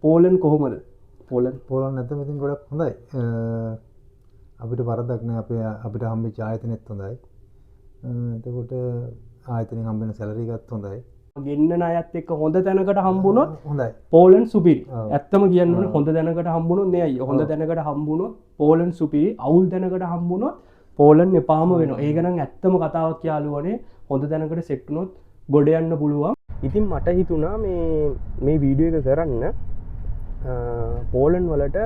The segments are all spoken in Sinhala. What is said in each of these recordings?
පෝලන් කොහොමද පෝලන් නැත්නම් ඉතින් ගොඩක් හොඳයි. අපිට වරදක් නෑ අපිට හම්බෙච්ච ආයතනෙත් හොඳයි. එතකොට ආයතනෙන් හම්බෙන සැලරි එකත් හොඳයි. ගෙන්නන අයත් එක්ක හොඳ තැනකට හම්බුනොත් හොඳයි. පෝලන් සුපිරි. ඔව්. ඇත්තම කියන්න ඕනේ හොඳ තැනකට හම්බුනොත් නේ අයියා. හොඳ තැනකට හම්බුනොත් පෝලන් සුපිරි. අවුල් තැනකට හම්බුනොත් පෝලන් එපාම වෙනවා. ඒක නම් ඇත්තම කතාවක් යාළුවනේ. හොඳ තැනකට සෙට් වුණොත් ගොඩ යන්න පුළුවන්. ඉතින් මට හිතුණා මේ වීඩියෝ එක කරන්න පෝලන් වලට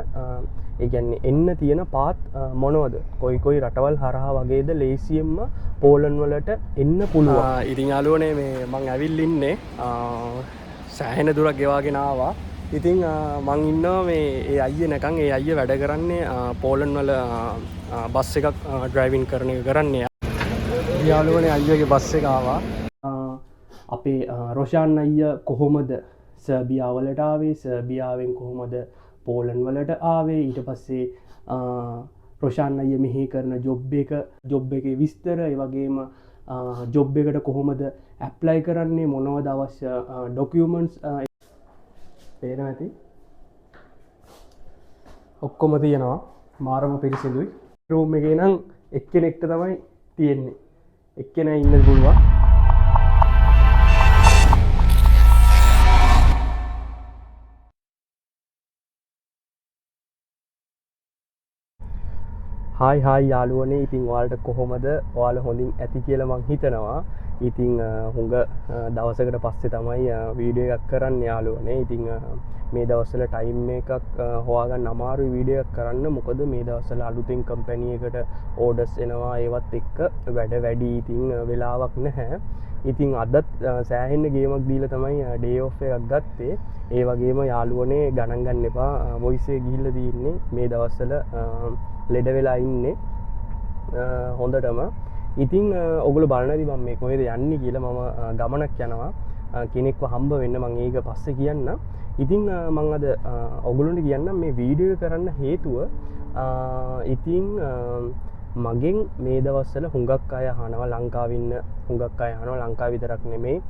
ඒ කියන්නේ එන්න තියෙන පාත් මොනවද? කොයි රටවල් හරහා වගේද ලේසියෙන්ම පෝලන් වලට එන්න පුළුවන්. ඉතින් යාළුවනේ මේ මං ඇවිල්ලා ඉන්නේ සෑහෙන දුරක් ගෙවාගෙන ආවා. ඉතින් මං ඉන්නවා මේ ඒ අයියේ නැකන් ඒ අයියේ වැඩ කරන්නේ පෝලන් වල බස් එකක් ඩ්‍රයිවිං කරන එක කරන්නේ. යාළුවනේ අයියගේ බස් එක ආවා. අපේ රොෂාන් අයියා කොහොමද සර්බියාවලට ආවේ, සර්බියාවෙන් කොහොමද පෝලන් වලට ආවේ, ඊට පස්සේ රොෂාන් අයියා මෙහි කරන ජොබ් එකේ විස්තර, ඒ වගේම ජොබ් එකට කොහොමද ඇප්ලයි කරන්නේ, මොනවද අවශ්‍ය ඩොකියුමන්ට්ස් පේනවා ඇති ඔක්කොම තියෙනවා. මාරම පිරිසිදුයි. රූම් එකේ නම් එක්කෙනෙක්ට තමයි තියෙන්නේ. එක්කෙනා ඉන්න පුළුවන්. හායි යාළුවනේ, ඉතින් ඔයාලට කොහොමද? ඔයාලා හොඳින් ඇති කියලා මං හිතනවා. ඉතින් හුඟ දවසකට පස්සේ තමයි වීඩියෝ එකක් කරන්න යාළුවනේ. ඉතින් මේ දවස්වල ටයිම් එකක් හොයාගන්න අමාරුයි වීඩියෝ එකක් කරන්න. මොකද මේ දවස්වල අලුතෙන් කම්පැනි එකට ඕඩර්ස් එනවා, ඒවත් එක්ක වැඩ වැඩි. ඉතින් වෙලාවක් නැහැ. ඉතින් අදත් සෑහෙන්න ගේමක් දීලා තමයි ඩේ ඔෆ් එකක් ගත්තේ. ඒ වගේම යාළුවනේ ගණන් ගන්න එපා, වොයිස් එක ගිහිල්ලා තියෙන්නේ මේ දවස්වල ලෙඩ වෙලා ඉන්නේ හොඳටම. ඉතින් ඔගොල්ලෝ බලනදී මම මේ කොහෙද යන්නේ කියලා මම ගමනක් යනවා. කෙනෙක්ව හම්බ වෙන්න මම ඒක පස්සේ කියන්න. ඉතින් මම අද ඔගොල්ලන්ට කියන්නම් මේ වීඩියෝ එක කරන්න හේතුව ඉතින් මගෙන් මේ දවස්වල හුඟක් අය අහනවා ලංකාවේ ඉන්න හුඟක් අය අහනවා, ලංකාව විතරක් නෙමෙයි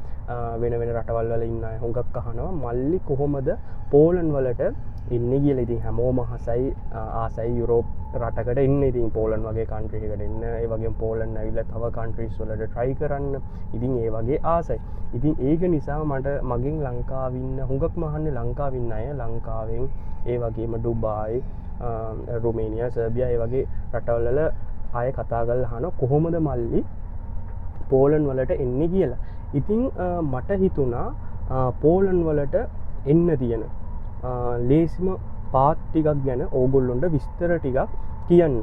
වෙන රටවල් වල ඉන්න අය හුඟක් අහනවා මල්ලි කොහොමද පෝලන් වලට ඉන්නේ කියලා. ඉතින් හැමෝම ආසයි යුරෝප් රටකට ඉන්න. ඉතින් පෝලන් වගේ කන්ට්‍රි එකකට ඉන්න, ඒ වගේම පෝලන් ඇවිල්ලා තව කන්ට්‍රීස් වලට try කරන්න. ඉතින් ඒ වගේ ආසයි. ඉතින් ඒක නිසා මට මගෙන් ලංකාවේ ඉන්න හුඟක්ම අහන්නේ ලංකාවේ ඉන්න අය, ලංකාවෙන් ඒ වගේම ඩුබායි, රුමේනියා, සර්බියා ඒ වගේ රටවල් වල අය කතා කරලා අහනවා කොහොමද මල්ලි පෝලන් වලට එන්නේ කියලා. ඉතින් මට හිතුණා පෝලන් වලට එන්න තියෙන ලේසිම පාත් ටිකක් ගැන ඕගොල්ලොන්ට විස්තර ටිකක් කියන්න.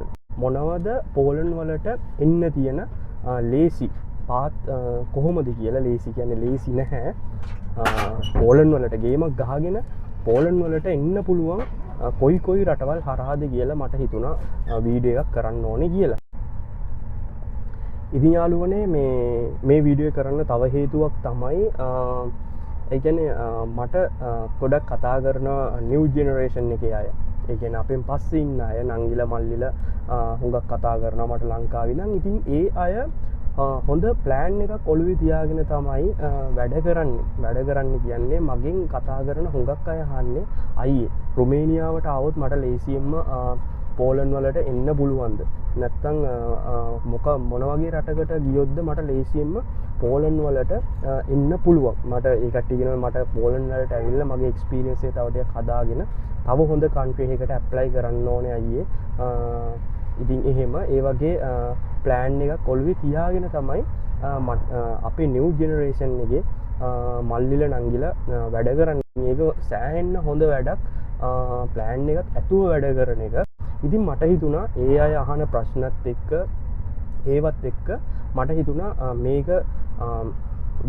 මොනවද පෝලන් වලට එන්න තියෙන ලේසි පාත් කොහොමද කියලා. ලේසි කියන්නේ ලේසි නැහැ. පෝලන් වලට ගේමක් ගහගෙන පෝලන් වලට එන්න පුළුවන් කොයි රටවල් හරහාද කියලා මට හිතුණා වීඩියෝ එකක් කරන්න ඕනේ කියලා. ඉතින් යාළුවනේ මේ වීඩියෝ කරන්න තව හේතුවක් තමයි ඒ කියන්නේ මට ගොඩක් කතා කරන නිව් ජෙනරේෂන් එකේ අය, ඒ කියන්නේ අපෙන් පස්සේ ඉන්න අය, නංගිලා මල්ලිලා හුඟක් කතා කරනවා මට ලංකාවේ නම්. ඉතින් ඒ අය හොඳ ප්ලෑන් එකක් ඔළුවේ තියාගෙන තමයි වැඩ කරන්නේ කියන්නේ මගෙන් කතා කරන හුඟක් අය අහන්නේ අයියේ රුමේනියාවට ආවොත් මට ලේසියෙන්ම පෝලන් වලට එන්න පුළුවන්ද, නැත්තම් මොන වගේ රටකට ගියොත්ද මට ලේසියෙන්ම පෝලන් වලට එන්න පුළුවන්. මට ඒ කට්ටිය කියනවා මට පෝලන් වලට ඇවිල්ලා මගේ එක්ස්පීරියන්ස් එක තව ටිකක් හදාගෙන තව හොඳ කන්ට්‍රි එකකට ඇප්ලයි කරන්න ඕනේ අයියේ. ඉතින් එහෙම ඒ වගේ ප්ලෑන් එකක් ඔළුවේ තියාගෙන තමයි අපේ නිව් ජෙනරේෂන් එකේ මල්ලිල නංගිලා වැඩ කරන්නේ. මේක සෑහෙන්න හොඳ වැඩක්, ප්ලෑන් එකක් ඇතුව වැඩ කරන එක. ඉතින් මට හිතුණා ඒ අය අහන ප්‍රශ්නත් එක්ක ඒවත් එක්ක මට හිතුණා මේක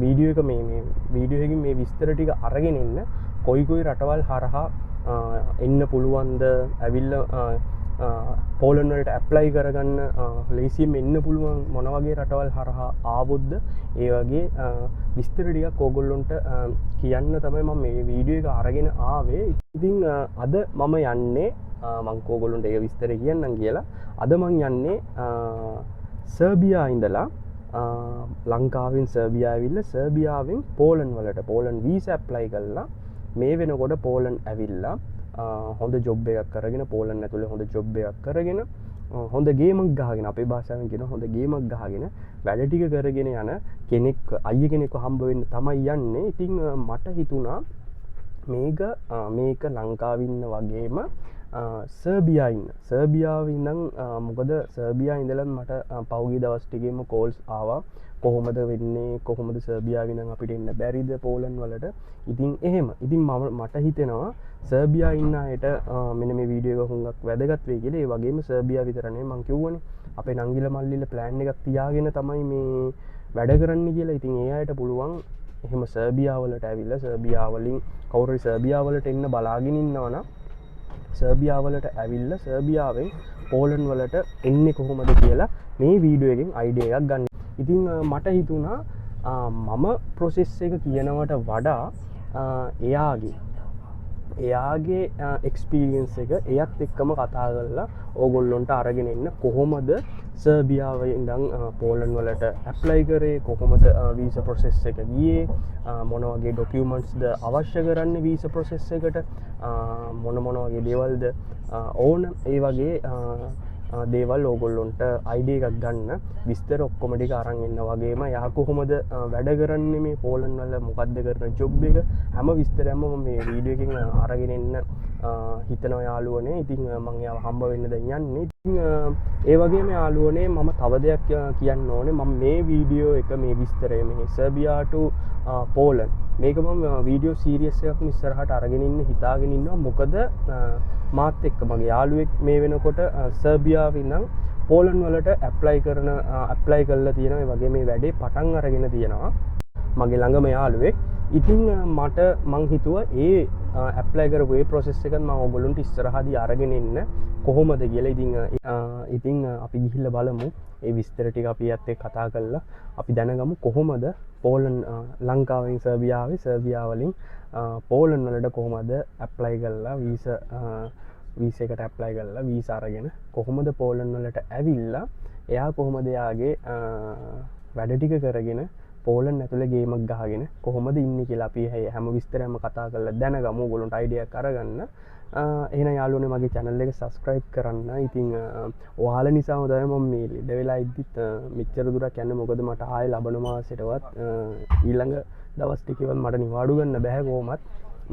වීඩියෝ එක මේ වීඩියෝ එකකින් මේ විස්තර ටික අරගෙන ඉන්න කොයි රටවල් හරහා එන්න පුළුවන්ද, ඇවිල්ලා පෝලන් වලට ඇප්ලයි කරගන්න ලේසියෙන් එන්න පුළුවන් මොන වගේ රටවල් හරහා ආවොත්ද, ඒ වගේ විස්තර ටිකක් ඕගොල්ලොන්ට කියන්න තමයි මම මේ වීඩියෝ එක අරගෙන ආවේ. ඉතින් අද මම යන්නේ මං ඕගොල්ලොන්ට ඒක විස්තර කියන්නම් කියලා. අද මං යන්නේ සර්බියා ඉඳලා ලංකාවෙන් සර්බියා ඇවිල්ලා සර්බියාවෙන් පෝලන් වලට පෝලන් වීසා ඇප්ලයි කරලා මේ වෙනකොට පෝලන් ඇවිල්ලා හොඳ ජොබ් එකක් කරගෙන පෝලන් ඇතුළේ හොඳ ජොබ් එකක් කරගෙන හොඳ ගේමක් ගහගෙන අපේ භාෂාවෙන් කියන හොඳ ගේමක් ගහගෙන වැඩ ටික කරගෙන යන කෙනෙක් අයිය කෙනෙක්ව හම්බ වෙන්න තමයි යන්නේ. ඉතින් මට හිතුණා මේක ලංකාවේ ඉන්න වගේම සර්බියාව ඉඳන් මොකද සර්බියා ඉඳලා මට පහුගිය දවස් ටිකේම කෝල්ස් ආවා කොහොමද වෙන්නේ කොහොමද සර්බියාවෙන් ඉඳන් අපිට එන්න බැරිද පෝලන් වලට. ඉතින් මට හිතෙනවා සර්බියා ඉන්න අයට මෙන්න මේ වීඩියෝ එක හුඟක් වැදගත් වෙයි කියලා. ඒ වගේම සර්බියා විතර නෙවෙයි මං කියවනේ අපේ නංගිල මල්ලිල ප්ලෑන් එකක් තියාගෙන තමයි මේ වැඩ කරන්න කියලා. ඉතින් ඒ අයට පුළුවන් එහෙම සර්බියා වලට ඇවිල්ලා සර්බියා වලින් කවුරු සර්බියා වලට එන්න බලාගෙන ඉන්නවනම් සර්බියා වලට ඇවිල්ලා සර්බියාවෙන් පෝලන් වලට එන්නේ කොහොමද කියලා මේ වීඩියෝ එකෙන් අයිඩියා එකක් ගන්න. ඉතින් මට හිතුණා මම ප්‍රොසෙස් එක කියනවට වඩා එයාගේ එක්ස්පීරියන්ස් එක එයත් එක්කම කතා කරලා ඕගොල්ලොන්ට අරගෙන එන්න කොහොමද සර්බියාව ඉඳන් පෝලන් වලට ඇප්ලයි කරේ කොහොමද වීසා ප්‍රොසෙස් එක ගියේ මොන වගේ ඩොකියුමන්ට්ස්ද අවශ්‍ය කරන්නේ වීසා ප්‍රොසෙස් එකට මොන වගේ දේවල්ද ඕන ඒ වගේ දේවල් ඕගොල්ලොන්ට අයිඩිය එකක් ගන්න විස්තර ඔක්කොම ටික අරන් එන්න වගේම යා කොහොමද වැඩ කරන්නේ මේ පෝලන් වල මොකද්ද කරන ජොබ් එක හැම විස්තරයක්ම මම මේ වීඩියෝ එකෙන් අරගෙන එන්න හිතනවා යාළුවනේ. ඉතින් මම යාව හම්බ වෙන්න දැන් යන්නේ. ඉතින් ඒ වගේම යාළුවනේ මම තව දෙයක් කියන්න ඕනේ. මම මේ වීඩියෝ එක මේ විස්තරය මේ සර්බියා to පෝලන් මේක මම වීඩියෝ සීරීස් එකක් ඉස්සරහට අරගෙන ඉන්න හිතාගෙන ඉන්නවා. මොකද මාත් එක්ක මගේ යාළුවෙක් මේ වෙනකොට සර්බියාවේ ඉඳන් පෝලන් වලට ඇප්ලයි කරලා තියෙනවා. ඒ වගේ මේ වැඩේ පටන් අරගෙන තියෙනවා මගේ ළඟම යාළුවෙක්. ඉතින් මං හිතුවා ඒ ඇප්ලයි කරපු ඒ ප්‍රොසෙස් එකත් මම ඔයගොල්ලන්ට ඉස්සරහදී අරගෙන එන්න කොහොමද කියලා. ඉතින් අපි ගිහිල්ලා බලමු ඒ විස්තර ටික අපි ඇත්ත එක්ක කතා කරලා අපි දැනගමු කොහොමද පෝලන් ලංකාවෙන් සර්බියා වලින් පෝලන් වලට කොහොමද ඇප්ලයි කරලා වීසා එකට ඇප්ලයි කරලා වීසා අරගෙන කොහොමද පෝලන් වලට ඇවිල්ලා එයා කොහොමද එයාගේ වැඩ ටික කරගෙන පෝලන් ඇතුළේ ගේමක් ගහගෙන කොහොමද ඉන්නේ කියලා අපි හැම විස්තරයක්ම කතා කරලා දැනගමු ඔයගොල්ලන්ට අයිඩියා එකක් අරගන්න. එහෙනම් යාළුවනේ මගේ channel එක subscribe කරන්න. ඉතින් ඔයාලා නිසාම තමයි මම මේ ලෙඩ වෙලා ඉද්දිත් මෙච්චර දුරක් යන්නේ. මොකද මට ආයේ ලබන මාසෙටවත් ඊළඟ දවස් ටිකේවත් මට නිවාඩු ගන්න බෑ කොහොමත්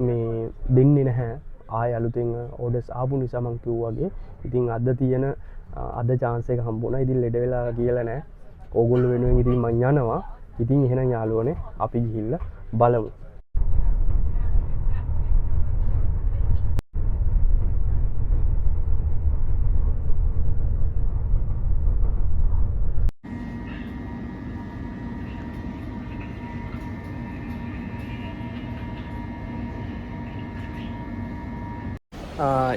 මේ දෙන්නේ නැහැ. ආයේ අලුතෙන් ඕඩර්ස් ආපු නිසා මං කිව්වා වගේ. ඉතින් අද chance එක හම්බුණා. ඉතින් ලෙඩ වෙලා කියලා නෑ. ඕගොල්ලෝ වෙනුවෙන් ඉතින් මං යනවා. ඉතින් එහෙනම් යාළුවනේ අපි ගිහිල්ලා බලමු.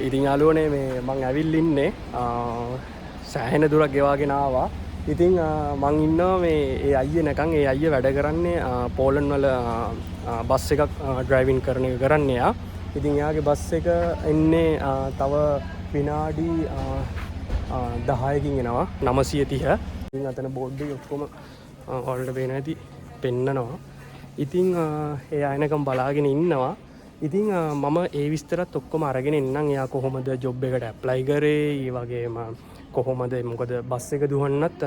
ඉතින් යාළුවනේ මේ මං ඇවිල්ලා ඉන්නේ සෑහෙන දුරක් ගෙවාගෙන ආවා. ඉතින් මං ඉන්නවා මේ ඒ අයියේ නැකන් ඒ අයියේ වැඩ කරන්නේ පෝලන් වල බස් එකක් ඩ්‍රයිවිං කරන එක කරන්නේ යා. ඉතින් එයාගේ බස් එක එන්නේ තව විනාඩි 10කින් එනවා 930. ඉතින් අතන බෝඩ් එක ඔක්කොම ඔයාලට පේනවා ඇති පෙන්නනවා. ඉතින් එයා එනකම් බලාගෙන ඉන්නවා. ඉතින් මම ඒ විස්තරත් ඔක්කොම අරගෙන එන්නම්. එයා කොහොමද ජොබ් එකට ඇප්ලයි කරේ, ඒ වගේම කොහොමද මොකද බස් එක දුවන්නත්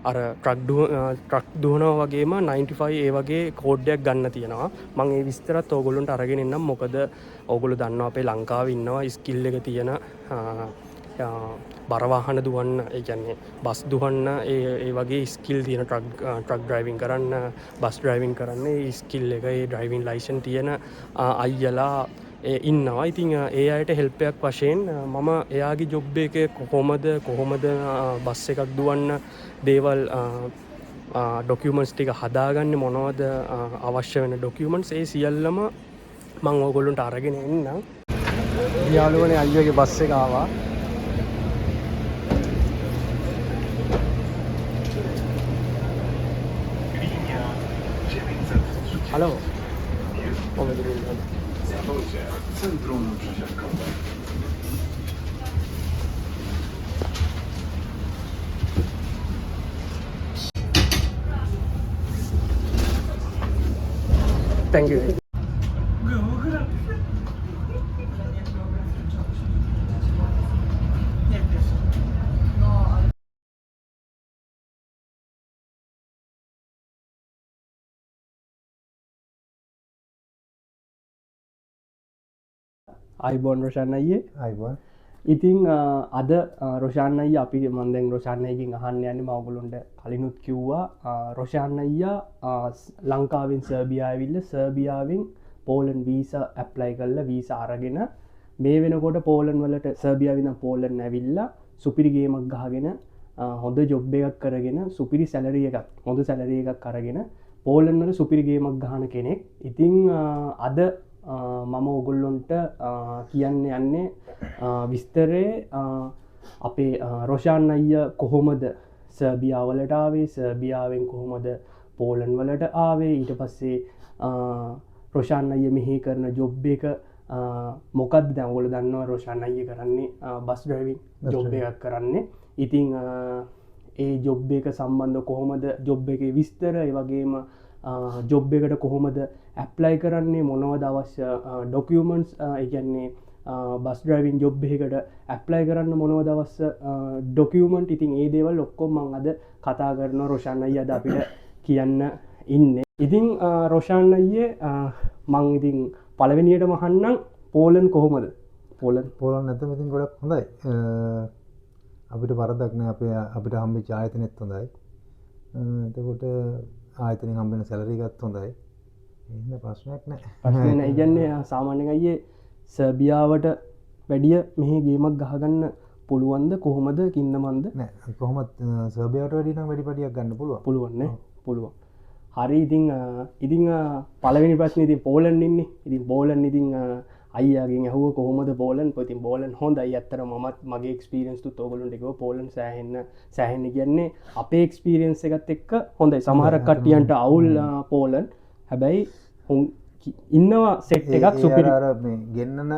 අර ට්‍රක් දුවනවා වගේම 95 ඒ වගේ කෝඩ් එකක් ගන්න තියෙනවා. මම ඒ විස්තරත් ඕගොල්ලන්ට අරගෙන එන්නම්. මොකද ඕගොල්ලෝ දන්නවා අපේ ලංකාවේ ඉන්නවා ස්කිල් එක තියෙන බර වාහන දුවන්න, ඒ කියන්නේ බස් දුවන්න ඒ වගේ ස්කිල් තියෙන ට්‍රක් ඩ්‍රයිවිං කරන්න, බස් ඩ්‍රයිවිං කරන්න ඒ ස්කිල් එක, ඒ ඩ්‍රයිවිං ලයිසන් තියෙන අයියලා ඉන්නවා. ඉතින් ඒ අයට හෙල්ප් එකක් වශයෙන් මම එයාගේ ජොබ් එකේ කොහොමද බස් එකක් දුවන්න දේවල් ඩොකියුමන්ට්ස් ටික හදාගන්නේ, මොනවද අවශ්‍ය වෙන ඩොකියුමන්ට්ස්, ඒ සියල්ලම මම ඕගොල්ලන්ට අරගෙන එන්නම්. යාළුවනේ අයියගේ බස් එක ආවා. Halo. Centrum przesiadkowe. Thank you. අයිබෝන් රෝෂාන් අයියේ. අයිබෝන්. ඉතිං අද රෝෂාන් අයියා අපි මම දැන් රෝෂාන් අයියගෙන් අහන්න යන්නේ මම ඔයගොල්ලන්ට කලිනුත් කිව්වා රෝෂාන් අයියා ලංකාවෙන් සර්බියාව ඇවිල්ලා සර්බියාවෙන් පෝලන්ඩ් වීසා ඇප්ලයි කරලා වීසා අරගෙන මේ වෙනකොට පෝලන්ඩ් වලට සර්බියාවෙන් ඉඳන් පෝලන්ඩ් ඇවිල්ලා සුපිරි ගේමක් ගහගෙන හොඳ ජොබ් එකක් කරගෙන සුපිරි සැලරි එකක් හොඳ සැලරි එකක් අරගෙන පෝලන්ඩ් වල සුපිරි ගේමක් ගහන කෙනෙක්. ඉතින් අද මම ඔගොල්ලොන්ට කියන්න යන්නේ විස්තරේ අපේ රෝෂාන් අයියා කොහොමද සර්බියාවලට ආවේ, සර්බියාවෙන් කොහොමද පෝලන්ඩ් වලට ආවේ, ඊට පස්සේ රෝෂාන් අයියා මෙහි කරන ජොබ් එක මොකක්ද. දැන් ඔයගොල්ලෝ දන්නවා රෝෂාන් අයියා කරන්නේ බස් ඩ්‍රයිවිං ජොබ් එකක් කරන්නේ. ඉතින් ඒ ජොබ් එක සම්බන්ධ කොහොමද ජොබ් එකේ විස්තර, ඒ වගේම ජොබ් එකට කොහොමද ඇප්ලයි කරන්නේ, මොනවද අවශ්‍ය ඩොකියුමන්ට්ස්, ඒ කියන්නේ බස් ඩ්‍රයිවිං ජොබ් එකකට ඇප්ලයි කරන්න මොනවද අවශ්‍ය ඩොකියුමන්ට්. ඉතින් ඒ දේවල් ඔක්කොම මම අද කතා කරනවා රෝෂාන් අයියා අද අපිට කියන්න ඉන්නේ. ඉතින් රෝෂාන් අයියේ මං ඉතින් පළවෙනියටම අහන්නම් පෝලන්ඩ් කොහොමද? පෝලන්ඩ් නැත්නම් ඉතින් ගොඩක් හොඳයි. අපිට වරදක් නෑ. අපිට හම්බෙච්ච ආයතනෙත් හොඳයි. එතකොට ආයතනෙන් හම්බෙන සැලරි එකත් හොඳයි. එහෙනම් ප්‍රශ්නයක් නෑ. ප්‍රශ්නේ නෑ. කියන්නේ සාමාන්‍යයෙන් අයියේ සර්බියාවට වැඩිය මෙහි ගේමක් ගහගන්න පුළුවන්ද කොහොමද කින්නමන්ද? නෑ කොහොමත් සර්බියාවට වැඩි නම් වැඩි පඩියක් ගන්න පුළුවන් නේ. පුළුවන්. හරි. ඉතින් පළවෙනි ප්‍රශ්නේ ඉතින් පෝලන්ඩ් ඉන්නේ. ඉතින් පෝලන්ඩ් ඉතින් අයියාගෙන් ඇහුව කොහොමද පෝලන්ඩ්? ඉතින් පෝලන්ඩ් හොඳයි. ඇත්තටම මමත් මගේ එක්ස්පීරියන්ස් තුත් ඔයගොල්ලොන්ට කිව්වා පෝලන්ඩ් සෑහෙන්න කියන්නේ අපේ එක්ස්පීරියන්ස් එකත් එක්ක හොඳයි. සමහර කට්ටියන්ට අවුල් පෝලන්ඩ්. හැබැයි ඉන්නවා සෙට් එකක් සුපිරි. අර මේ ගෙන්නන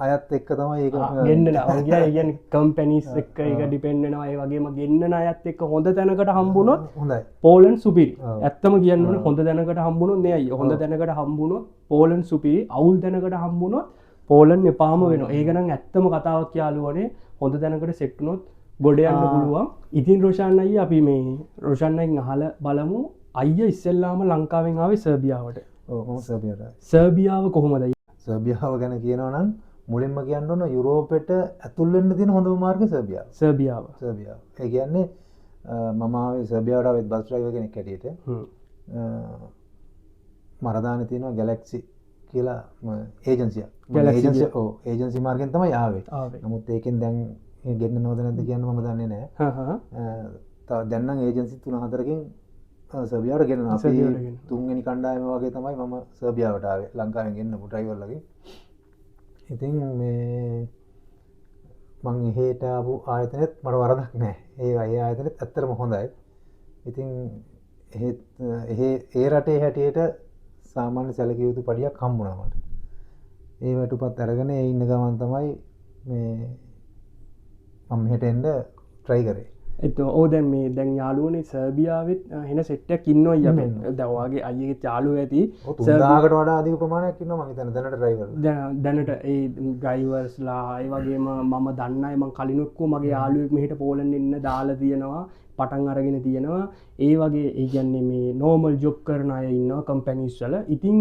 අයත් එක්ක තමයි ඒක ගෙන්නන කියන්නේ කම්පැනිස් එක්ක ඒක ඩිපෙන්ඩ් වෙනවා. ඒ වගේම ගෙන්නන අයත් එක්ක හොඳ තැනකට හම්බුනොත් හොඳයි. පෝලන්ඩ් සුපිරි. ඇත්තම කියන්න ඕනේ හොඳ තැනකට හම්බුනොත් නේ අයියෝ. හොඳ තැනකට හම්බුනොත් පෝලන්ඩ් සුපිරි. අවුල් තැනකට හම්බුනොත් පෝලන්ඩ් එපාම වෙනවා. ඒක නම් ඇත්තම කතාවක් යාළුවනේ. හොඳ තැනකට සෙට් වුණොත් ගොඩ යන්න පුළුවන්. ඉතින් රෝෂාන් අයියා අපි මේ රෝෂාන් අයියෙන් අහලා බලමු අයියා ඉස්සෙල්ලාම ලංකාවෙන් ආවේ සර්බියාවට. සර්බියාව කොහොමද? සර්බියාව ගැන කියනවා නම් මුලින්ම කියන්න ඕන යුරෝපෙට ඇතුල් වෙන්න තියෙන හොඳම මාර්ගය සර්බියාව. ඒ කියන්නේ මම ආවේ සර්බියාවට ආවෙත් බස් ඩ්‍රයිවර් කෙනෙක් හැටියට. මරදානේ තියෙනවා ගැලැක්සි කියලා ඒජන්සියක්. ඒජන්සි මාර්ගෙන් තමයි ආවේ. නමුත් ඒකෙන් දැන් ගෙන්නනවද නැද්ද කියන්න මම දන්නේ නැහැ. දැන් නම් ඒජන්සි 3-4කින් සර්බියාවට ගෙනනවා. අපි තුන්වෙනි කණ්ඩායම වගේ තමයි මම සර්බියාවට ආවේ ලංකාවෙන් ගෙන්නපු ඩ්‍රයිවර්ලගේ. ඉතින් මේ මං එහෙට ආපු ආයතනෙත් මට වරදක් නැහැ. ඒ ආයතනෙත් ඇත්තටම හොඳයි. ඉතින් ඒ රටේ හැටියට සාමාන්‍ය සැලකිය යුතු පඩියක් හම්බුණා මට. ඒ වැටුපත් අරගෙන ඒ ඉන්න ගමන් තමයි මේ මම මෙහෙට එන්න try කරේ. දැන් මේ දැන් යාළුවනේ සර්බියාවෙත් හෙන සෙට් එකක් ඉන්නවා අයියා. දැන් ඔයාගේ අයියාගේ යාළුවෝ ඇති 3000කට වඩා අධික ප්‍රමාණයක් ඉන්නවා මම හිතන්නේ දැනට ඩ්‍රයිවර්ලා. දැනට ඒ ඩ්‍රයිවර්ස්ලා ඒ වගේම මම දන්න අය මම කලිනුත් කිව්වා මගේ යාළුවෙක් මෙහෙට පෝලන්ඩ් ඉන්න දාලා තියෙනවා. පටන් අරගෙන තියෙනවා. ඒ වගේ ඒ කියන්නේ මේ නෝමල් ජොබ් කරන අය ඉන්නවා කම්පැනිස් වල. ඉතින්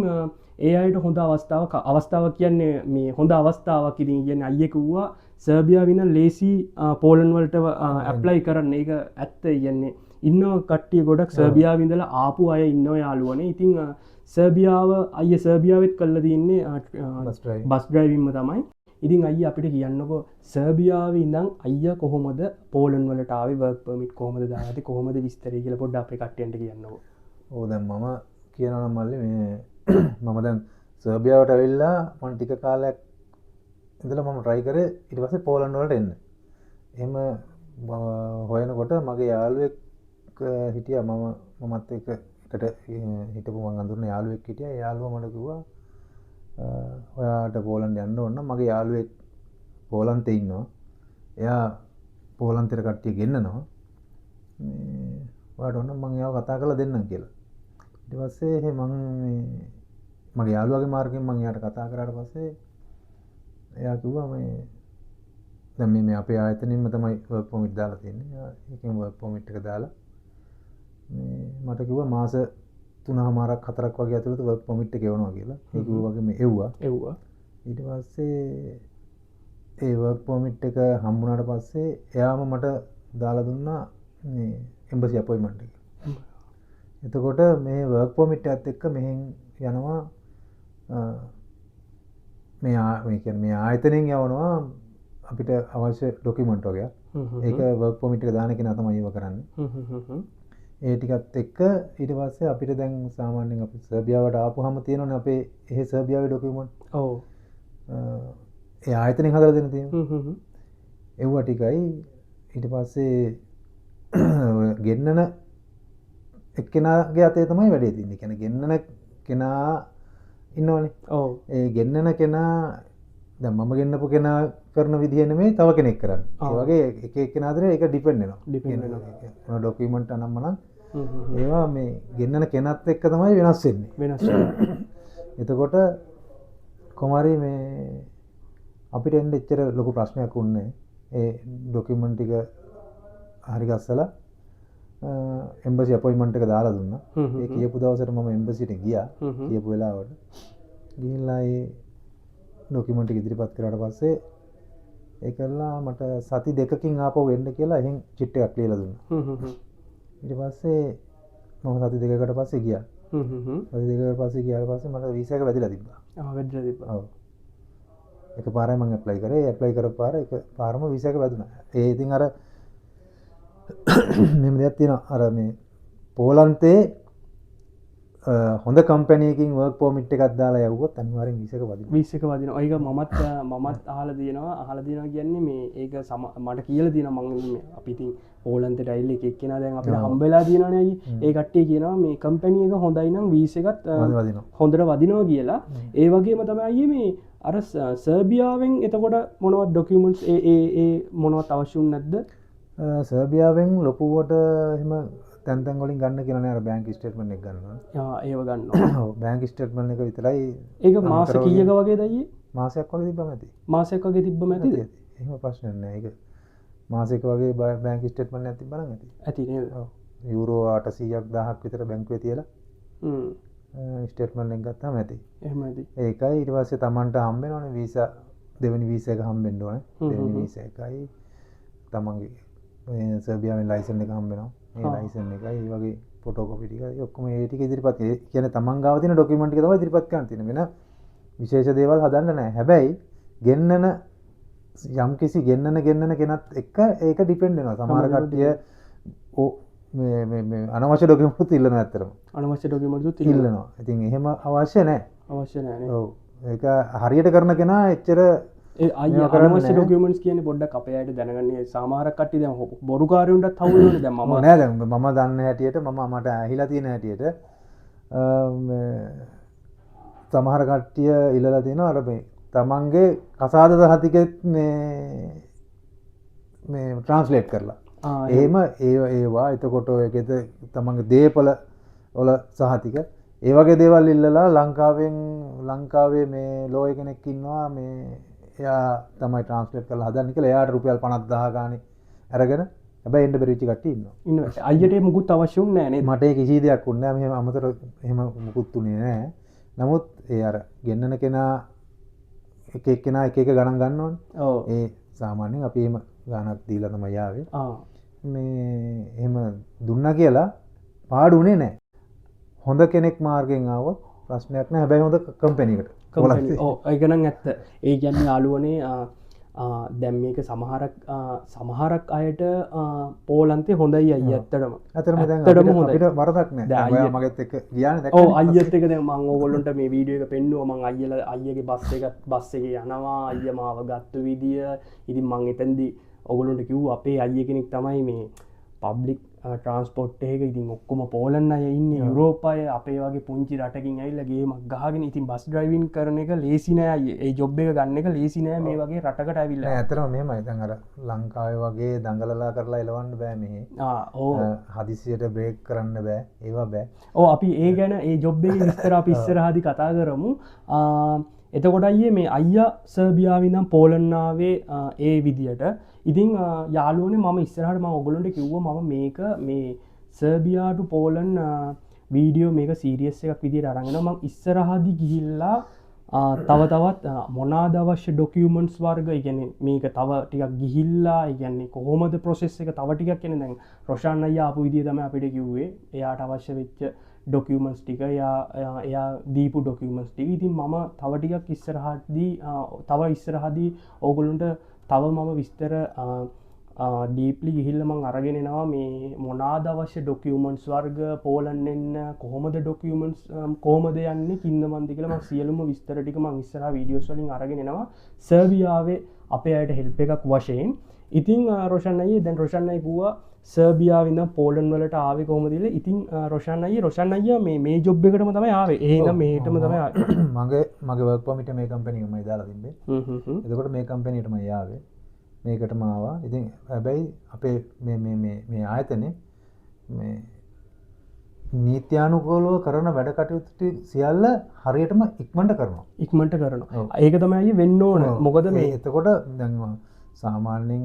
ඒ අයට හොඳ අවස්ථාවක් කියන්නේ මේ හොඳ අවස්ථාවක්. ඉතින් කියන්නේ අයියා කිව්වා සර්බියාව ඉන්න ලේසි පෝලන්ඩ් වලට ඇප්ලයි කරන්න. ඒක ඇත්ත. කියන්නේ ඉන්නවා කට්ටිය ගොඩක් සර්බියාව ඉඳලා ආපු අය ඉන්නවා යාළුවනේ. ඉතින් සර්බියාවෙත් කරලා තියෙන්නේ බස් ඩ්‍රයිවින්ම තමයි. ඉතින් අයියා අපිට කියන්නකෝ සර්බියාවේ ඉඳන් අයියා කොහොමද පෝලන්ඩ් වලට ආවේ, වර්ක් පර්මිට් කොහොමද දාගත්තේ, කොහොමද විස්තරය කියලා පොඩ්ඩක් අපේ කට්ටියන්ට කියන්නකෝ. දැන් මම කියනවා නම් මල්ලි මේ මම දැන් සර්බියාවට ඇවිල්ලා මම ටික කාලයක් ඉඳලා මම try කරේ ඊට පස්සේ පෝලන්ඩ් වලට එන්න. එහෙම හොයනකොට මගේ යාළුවෙක් හිටියා. මමත් එකට හිටපු මං අඳුරන යාළුවෙක් හිටියා. ඒ යාළුවා මට කිව්වා ඔයාට පෝලන්ඩ් යන්න ඕන නම් මගේ යාළුවෙක් පෝලන්තේ ඉන්නවා. එයා පෝලන්තේට කට්ටිය ගෙන්නනවා. මේ ඔයාට ඕන නම් මං එයාව කතා කරලා දෙන්නම් කියලා. ඊට පස්සේ මං මගේ යාළුවාගේ මාර්ගයෙන් මං එයාට කතා කරාට පස්සේ එයා කිව්වා මේ දැන් මේ අපේ ආයතනෙින්ම තමයි වර්ක් පර්මිට් දාලා තියෙන්නේ. ඒකෙන් වර්ක් පර්මිට් එක දාලා මේ මට කිව්වා මාස 3මාරක් 4ක් වගේ ඇතුළත වර්ක් පර්මිට් එක එවනවා කියලා. ඒක වගේම එව්වා. ඊට පස්සේ ඒ වර්ක් පර්මිට් එක හම්බුනාට පස්සේ එයාම මට දාලා දුන්නා මේ එම්බසි අපොයින්ට්මන්ට් එක. එතකොට මේ වර්ක් පර්මිට් එකත් එක්ක මෙහෙන් යනවා මේ ආයතනයෙන් යවනවා අපිට අවශ්‍ය ඩොකියුමන්ට් වගේ. ඒක වර්ක් පර්මිට් එක දාන කෙනා තමයි ඒව කරන්නේ. ඒ ටිකත් එක්ක ඊට පස්සේ අපිට දැන් සාමාන්‍යයෙන් අපි සර්බියාවට ආපුවාම තියෙනවනේ අපේ එහෙ සර්බියාවේ ඩොකියුමන්ට්. ඔව්. ඒ ආයතනයෙන් හදලා දෙන්න තියෙනවා. ඒව ටිකයි ඊට පස්සේ ගෙන්නන එක්කෙනාගේ අතේ තමයි වැඩේ තියෙන්නේ. කියන්නේ ගෙන්නන කෙනා ඉන්නවනේ. ඔව්. ඒ ගෙන්නන කෙනා දැන් මම ගෙන්නපු කෙනා කරන විදිහ නෙමෙයි තව කෙනෙක් කරන්නේ. ඒ වගේ එක එක්කෙනා අතර ඒක ඩිපෙන්ඩ් වෙනවා. ඩිපෙන්ඩ් වෙනවා. මොන ඩොකියුමන්ට් අනම්මනම් ඒවා මේ ගෙන්නන කෙනත් එක්ක තමයි වෙනස් වෙන්නේ. වෙනස් වෙනවා. එතකොට කොමාරි මේ අපිට එන්න එච්චර ලොකු ප්‍රශ්නයක් වුණේ ඒ ඩොකියුමන්ට් ටික හරි ගස්සලා එම්බසි අපොයින්ට්මන්ට් එක දාලා දුන්නා. ඒ කියපු දවසට මම එම්බසිට ගියා. කියපු වෙලාවට ගිහිල්ලා ඒ ඩොකියුමන්ට් එක ඉදිරිපත් කරාට පස්සේ ඒකලා මට සති දෙකකින් ආපහු එන්න කියලා එහෙන් චිට් එකක් ලියලා දුන්නා. ඊට පස්සේ මම සති දෙකකට පස්සේ ගියා. සති දෙකකට පස්සේ ගියාට පස්සේ මට වීසා එක වැදිලා තිබ්බා. වැදිලා තිබ්බා. ඔව්. එකපාරයි මම ඇප්ලයි කරේ. ඇප්ලයි කරපු පාර එකපාරම වීසා එක වැදුනා. ඒ ඉතින් අර මෙහෙම දෙයක් තියෙනවා. අර මේ පෝලන්තේ හොඳ කම්පැනියකින් වර්ක් පර්මිට් එකක් දාලා යවුවොත් අනිවාර්යෙන් වීසා එක වදිනවා. වීසා එක වදිනවා. ඒක මමත් අහලා තියෙනවා කියන්නේ මේ ඒක මට කියලා තියෙනවා මම අපි ඉතින් පෝලන්තේට ඇවිල්ලා එක එක්කෙනා දැන් අපිට හම්බ වෙලා තියෙනවනේ අයියේ. ඒ කට්ටිය කියනවා මේ කම්පැනි එක හොඳයි නම් වීසා එකත් හොඳට වදිනවා කියලා. ඒ වගේම තමයි අයියේ මේ අර සර්බියාවෙන් එතකොට මොනවද ඩොකියුමන්ට්ස් ඒ මොනවත් අවශ්‍ය නැද්ද? සර්බියාවෙන් ලොකුවට එහෙම තැන් තැන් වලින් ගන්න කියලා නෑ. අර බැංක් ස්ටේට්මන්ට් එක ගන්නවා. ඒව ගන්නවා. ඔව් බැංක් ස්ටේට්මන්ට් එක විතරයි. ඒක මාස කීයක වගේද අයියේ? මාසයක් වගේ තිබ්බම ඇති. මාසයක් වගේ තිබ්බම ඇතිද? එහෙම ප්‍රශ්නයක් නෑ. ඒක මාසෙක වගේ බැංක් ස්ටේට්මන්ට් එකක් තිබ්බනම් ඇති. ඇති නේද? ඔව්. යූරෝ 800ක් 1000ක් විතර බැංකුවේ තියලා ස්ටේට්මන්ට් එක ගත්තාම ඇති. එහෙම ඇති. ඒකයි ඊට පස්සේ Tamanට හම්බ වෙනවනේ වීසා දෙවෙනි වීසා එක හම්බෙන්න ඕනේ. දෙවෙනි වීසා එකයි තමන්ගේ සර්බියාවෙන් ලයිසන් එක හම්බ වෙනවා. මේ ලයිසන් එකයි ඒ වගේ ෆොටෝකොපි ටික ඔක්කොම ඒ ටික ඉදිරිපත් කියන්නේ තමන් ගාව තියෙන ඩොකියුමන්ට් ටික තමයි ඉදිරිපත් කරන්න තියෙන්නේ. වෙන විශේෂ දේවල් හදන්න නැහැ. හැබැයි ගෙන්නන යම්කිසි ගෙන්නන කෙනත් එක්ක ඒක ඩිපෙන්ඩ් වෙනවා. සමහර කට්ටිය මේ අනවශ්‍ය ඩොකියුමන්ට්ස් ඉල්ලනවා ඇත්තටම. අනවශ්‍ය ඩොකියුමන්ට්ස් ඉල්ලනවා. ඉතින් එහෙම අවශ්‍ය නැහැ. අවශ්‍ය නැහැ නේ. ඔව්. ඒක හරියට කරන කෙනා එච්චර අනවශ්‍ය ඩොකියුමන්ට්ස් කියන්නේ පොඩ්ඩක් අපේ අයට දැනගන්න. සමහර කට්ටිය දැන් බොරුකාරයන්ටත් හවුල් වෙනවා. දැන් මම නෑ දැන් මම දන්න හැටියට මට ඇහිලා තියෙන හැටියට සමහර කට්ටිය ඉල්ලලා තියෙනවා අර මේ තමන්ගේ කසාද සහතිකෙත් මේ ට්‍රාන්ස්ලේට් කරලා. එහෙම ඒවා එතකොට ඒකෙද තමන්ගේ දේපල වල සහතික ඒ වගේ දේවල් ඉල්ලලා ලංකාවේ මේ ලෝය කෙනෙක් ඉන්නවා මේ එයා තමයි ට්‍රාන්ස්ලේට් කරලා හදන්න කියලා එයාට රුපියල් 50000 ගානේ අරගෙන හැබැයි එන්න බැරි වෙච්ච කට්ටිය ඉන්නවා. අයියට මුකුත් අවශ්‍ය වුන්නේ නැහැ නේද? මට ඒ කිසි දෙයක් වුණේ නැහැ. මෙහෙම අමතර එහෙම මුකුත් උනේ නැහැ. නමුත් ඒ අර ගෙන්නන කෙනා එක එක්කෙනා එක ගණන් ගන්නවනේ. ඔව්. ඒ සාමාන්‍යයෙන් අපි එහෙම ගණනක් දීලා තමයි ආවේ. මේ එහෙම දුන්නා කියලා පාඩුනේ නැහැ. හොඳ කෙනෙක් මාර්ගෙන් ආවොත් ප්‍රශ්නයක් නැහැ. හැබැයි හොඳ කම්පැනි එකට. ඔව් ඒක නම් ඇත්ත. ඒ කියන්නේ යාළුවනේ දැන් මේක සමහරක් අයට පෝලන්තේ හොඳයි අයිය ඇත්තටම. ඇත්තටම දැන් අපිට වරදක් නැහැ. ඔයා මගෙත් එක්ක ගියානේ දැක්කනේ. ඔව් අයියත් එක්ක දැන් මම ඕගොල්ලන්ට මේ වීඩියෝ එක පෙන්නුවා. මම අයියගේ බස් එකේ යනවා. අයියා මාව ගත්ත විදිය. ඉතින් මම එතෙන්දී ඕගොල්ලන්ට කිව්වා අපේ අයිය කෙනෙක් තමයි මේ පබ්ලික් ට්‍රන්ස්පෝට් එක ඉතින් ඔක්කොම පෝලන්න අය ඉන්නේ යුරෝපය අපේ වගේ පුංචි රටකින් ඇවිල්ලා ගේමක් ගහගෙන ඉතින් බස් ඩ්‍රයිවිං කරන එක ලේසි නෑ අයියේ. ඒ ජොබ් එක ගන්න එක ලේසි නෑ මේ වගේ රටකට ඇවිල්ලා. නෑ ඇත්තටම මෙහෙමයි. දැන් අර ලංකාවේ වගේ දඟලලා කරලා එලවන්න බෑ මෙහි. ඔව්. හදිසියට බ්‍රේක් කරන්න බෑ. ඒවා බෑ. ඔව් අපි ඒ ගැන ඒ ජොබ් එකේ විස්තර අපි ඉස්සරහදී කතා කරමු. එතකොට අයියේ මේ අයියා සර්බියාවේ ඉඳන් පෝලන්ඩ් ආවේ ඒ විදියට. ඉතින් යාළුවනේ මම ඉස්සරහට මම ඔයගොල්ලන්ට කිව්වා මම මේක මේ සර්බියා ටු පෝලන්ඩ් වීඩියෝ මේක සීරියස් එකක් විදියට අරන් යනවා. මම ඉස්සරහදී ගිහිල්ලා තව තවත් මොනාද අවශ්‍ය ඩොකියමන්ට්ස් වර්ග ඉගැන මේක තව ටිකක් ගිහිල්ලා ඉගන්නේ කොහොමද ප්‍රොසෙස් එක තව ටිකක් කෙන දැන් රොෂාන් අය ආපු විදිහ තම අපිට කිව්වේ එයාට අවශ්‍ය වෙච්ච ඩොකියමන්ට්ස් ටික එයා දීපු ඩොකියමන්ට්ස් ටික ඉතින් මම තව ටිකක් ඉස්සරහදී තව ඉස්සරහදී ඕගොල්ලන්ට තව මම විස්තර ඩීප්ලි ගිහිල්ල මං අරගෙනෙනවා මේ මොනාද අවශ්‍ය ඩොකියමන්ට්ස් වර්ග පෝලන් එන්න කොහොමද ඩොකියමන්ට්ස් කොහොමද යන්නේ කින්දමන්දි කියලා මම සියලුම විස්තර ටික මං ඉස්සරහා වීඩියෝස් වලින් අරගෙනෙනවා සර්බියාවේ අපේ අයට හෙල්ප් එකක් වශයෙන්. ඉතින් රොෂන් අයියේ දැන් රොෂන් අයියා කිව්වා සර්බියාවේ ඉඳන් පෝලන් වලට ආවේ කොහොමද කියලා. ඉතින් රොෂන් අයියා මේ ජොබ් එකටම තමයි ආවේ. එහෙනම් මෙහෙටම තමයි ආවේ. මගේ වර්ක් පර්මිට් මේ කම්පැනි එකමයි දාලා තිබ්බේ. එතකොට මේ කම්පැනිටමයි ආවේ. මේකටම ආවා. ඉතින් හැබැයි අපේ මේ ආයතනේ මේ නීත්‍යානුකූලව කරන වැඩ කටයුතු සියල්ල හරියටම ඉක්මනට කරනවා. ඒක තමයි වෙන්න ඕන. මොකද මේ එතකොට දැන් සාමාන්‍යයෙන්